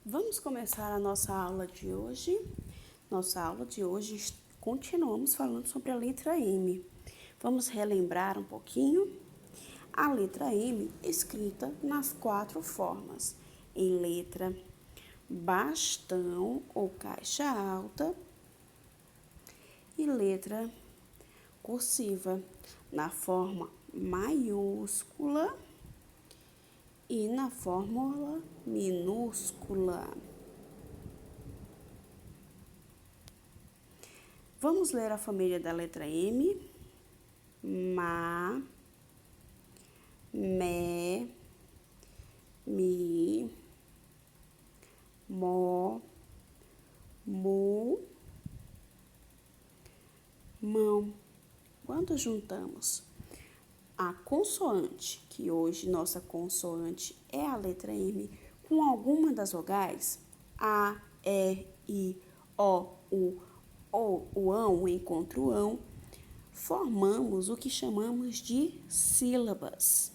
Vamos começar a nossa aula de hoje. Continuamos falando sobre a letra M. Vamos relembrar um pouquinho. A letra M escrita nas 4 formas: em letra bastão ou caixa alta e letra cursiva, na forma maiúscula e na fórmula minúscula. Vamos ler a família da letra M: Ma, Mé, Mi, Mó, Mu, Mão. Quando juntamos a consoante, que hoje nossa consoante é a letra M, com alguma das vogais, A, E, I, O, U, ou o ão, o encontro o ão, formamos o que chamamos de sílabas.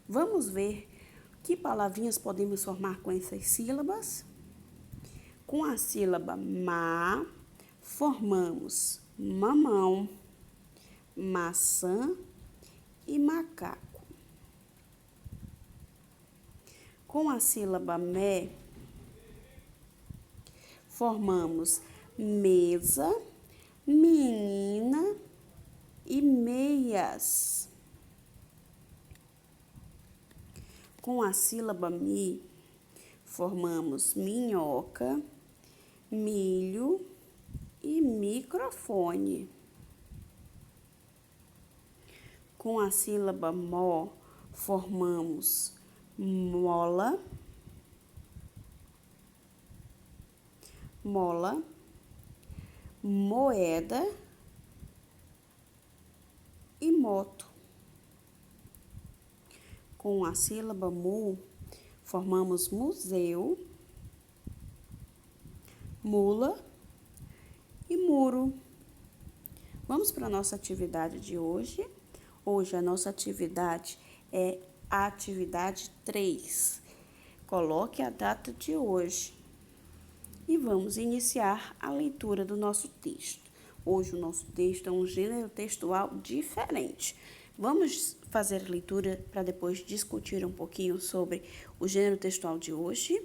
Vamos ver que palavrinhas podemos formar com essas sílabas? Com a sílaba ma, formamos mamão, maçã e macaco. Com a sílaba mé, formamos mesa, menina e meias. Com a sílaba mi, formamos minhoca, milho e microfone. Com a sílaba mó, formamos mola, moeda e moto. Com a sílaba mu, formamos museu, mula e muro. Vamos para a nossa atividade de hoje. Hoje a nossa atividade é a atividade 3. Coloque a data de hoje e vamos iniciar a leitura do nosso texto. Hoje o nosso texto é um gênero textual diferente. Vamos fazer a leitura para depois discutir um pouquinho sobre o gênero textual de hoje.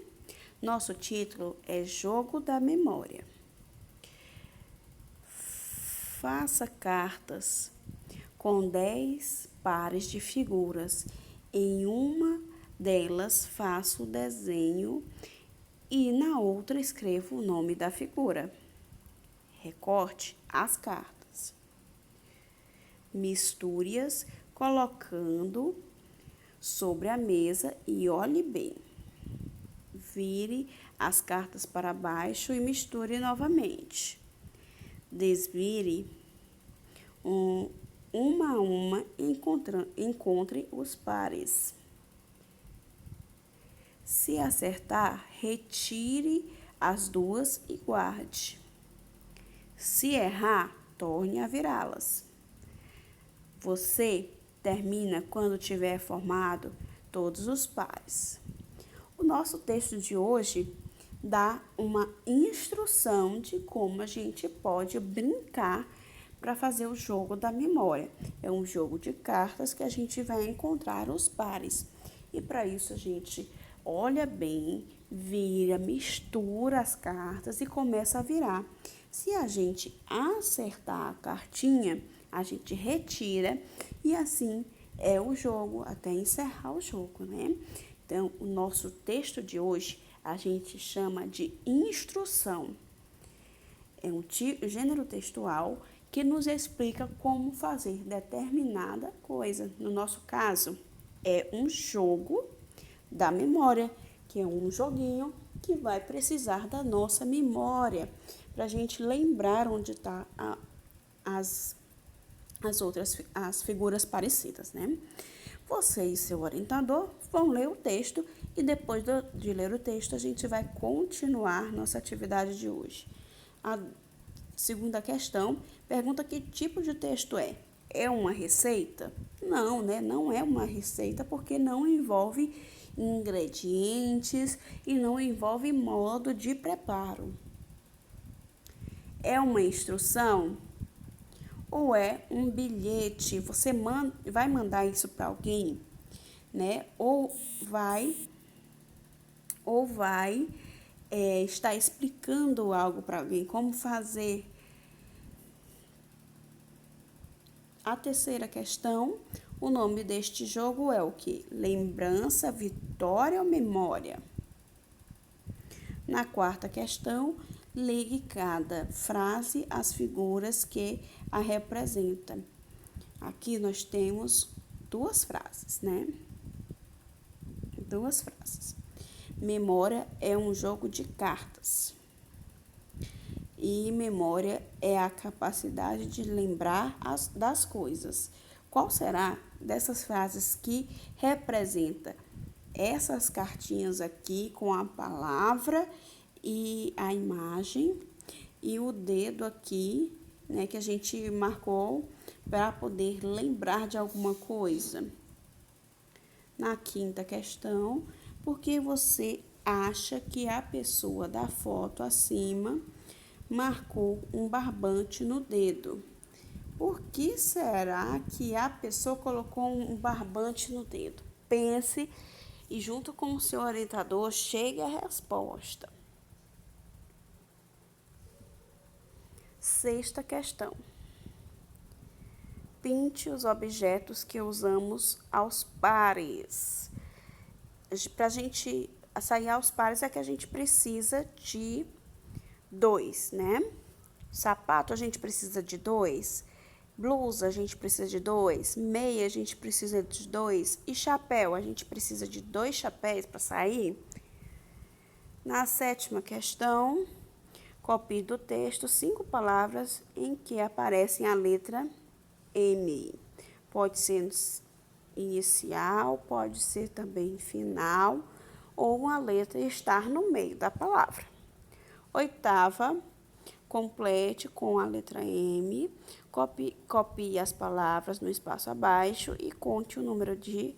Nosso título é Jogo da Memória. Faça cartas com 10 pares de figuras. Em uma delas faço o desenho e na outra escrevo o nome da figura. Recorte as cartas. Misture-as colocando sobre a mesa e olhe bem. Vire as cartas para baixo e misture novamente. Desvire uma a uma e encontre os pares. Se acertar, retire as duas e guarde. Se errar, torne a virá-las. Você termina quando tiver formado todos os pares. O nosso texto de hoje dá uma instrução de como a gente pode brincar para fazer o jogo da memória. É um jogo de cartas que a gente vai encontrar os pares. E para isso a gente olha bem, vira, mistura as cartas e começa a virar. Se a gente acertar a cartinha, a gente retira e assim é o jogo até encerrar o jogo, né? Então, o nosso texto de hoje a gente chama de instrução. É um gênero textual que nos explica como fazer determinada coisa. No nosso caso, é um jogo da memória, que é um joguinho que vai precisar da nossa memória para a gente lembrar onde está as figuras parecidas, né? Você e seu orientador vão ler o texto e depois de ler o texto a gente vai continuar nossa atividade de hoje. A segunda questão pergunta que tipo de texto é. É uma receita? Não, né? Não é uma receita porque não envolve ingredientes e não envolve modo de preparo. É uma instrução ou é um bilhete? Você vai mandar isso para alguém, né? Ou vai estar explicando algo para alguém, como fazer. A terceira questão, o nome deste jogo é o quê? Lembrança, vitória ou memória? Na quarta questão, ligue cada frase às figuras que a representam. Aqui nós temos duas frases, né? Duas frases. Memória é um jogo de cartas. E memória é a capacidade de lembrar das coisas. Qual será dessas frases que representa essas cartinhas aqui com a palavra e a imagem e o dedo aqui, né, que a gente marcou para poder lembrar de alguma coisa? Na quinta questão, por que você acha que a pessoa da foto acima marcou um barbante no dedo? Por que será que a pessoa colocou um barbante no dedo? Pense e, junto com o seu orientador, chegue à resposta. Sexta questão. Pinte os objetos que usamos aos pares. Para a gente sair aos pares é que a gente precisa de 2, né? Sapato a gente precisa de 2. Blusa a gente precisa de 2. Meia a gente precisa de 2. E chapéu a gente precisa de 2 chapéus para sair. Na sétima questão, copie do texto 5 palavras em que aparecem a letra M. Pode ser inicial, pode ser também final, ou uma letra estar no meio da palavra. Oitava, complete com a letra M, copie as palavras no espaço abaixo e conte o número de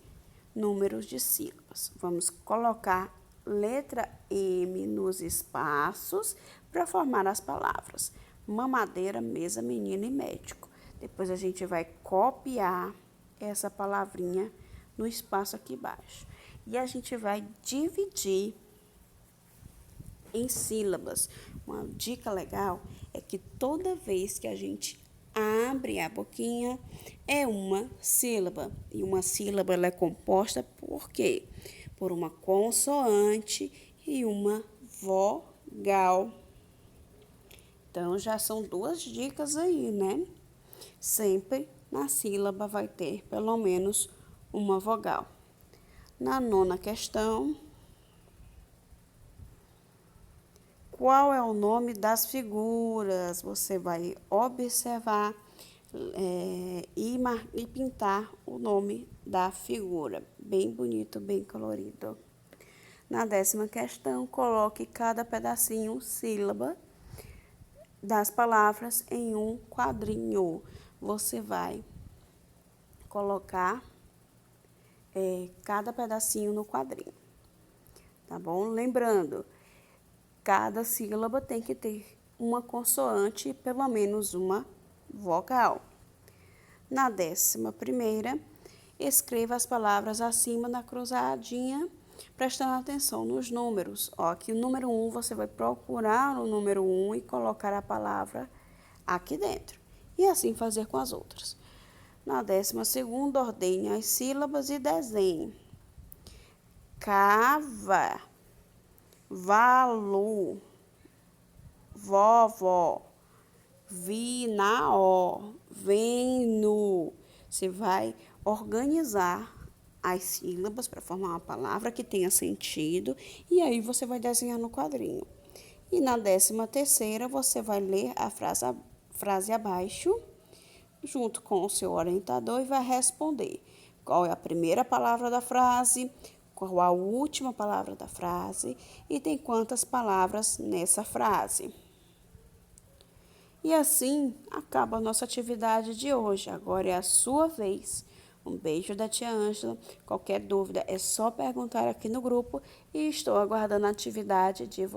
números de sílabas. Vamos colocar letra M nos espaços para formar as palavras: mamadeira, mesa, menino e médico. Depois a gente vai copiar essa palavrinha no espaço aqui embaixo. E a gente vai dividir em sílabas. Uma dica legal é que toda vez que a gente abre a boquinha, é uma sílaba. E uma sílaba ela é composta por quê? Por uma consoante e uma vogal. Então, já são 2 dicas aí, né? Sempre na sílaba vai ter pelo menos uma vogal. Na nona questão, qual é o nome das figuras? Você vai observar e pintar o nome da figura. Bem bonito, bem colorido. Na 10ª questão, coloque cada pedacinho, sílaba, das palavras em um quadrinho. Você vai colocar cada pedacinho no quadrinho, tá bom? Lembrando, cada sílaba tem que ter uma consoante e pelo menos uma vogal. Na 11ª, escreva as palavras acima na cruzadinha, prestando atenção nos números. Ó, aqui o número 1, você vai procurar o número 1 e colocar a palavra aqui dentro. E assim fazer com as outras. Na 12ª, ordene as sílabas e desenhe. Cava, valor, vovó, vi na ó, vem no. Você vai organizar as sílabas para formar uma palavra que tenha sentido e aí você vai desenhar no quadrinho. E na 13ª, você vai ler a frase abaixo, junto com o seu orientador, e vai responder qual é a primeira palavra da frase, qual a última palavra da frase e tem quantas palavras nessa frase. E assim acaba a nossa atividade de hoje. Agora é a sua vez. Um beijo da tia Ângela. Qualquer dúvida é só perguntar aqui no grupo e estou aguardando a atividade de vocês.